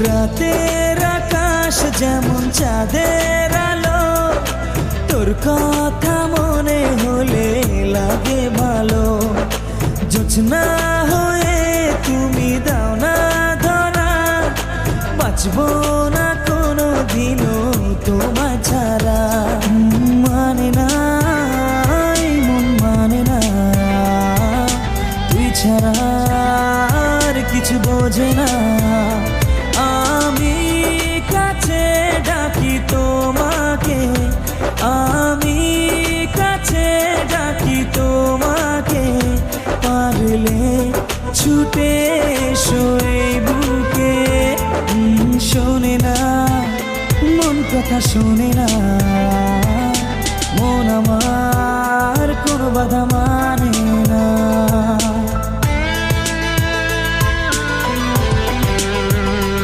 রাতের আকাশ যেমন চাঁদের আলো, তোর কথা মনে হলে লাগে ভালো। জোছনা হয়ে তুমি দাও না ধরা, বাঁচবো না কোনো দিনও তোমায় ছাড়া। মানে না এই মন মানে না, তুই ছাড়া আর কিছু বোঝে না। আমি কাছে ডাকি তোমাকে, আমি কাছে ডাকি তোমাকে, পারলে ছুটে এসো এই বুকে। শোনে না মন কথা, শোনে না মন আমার কোনো বাধা মানে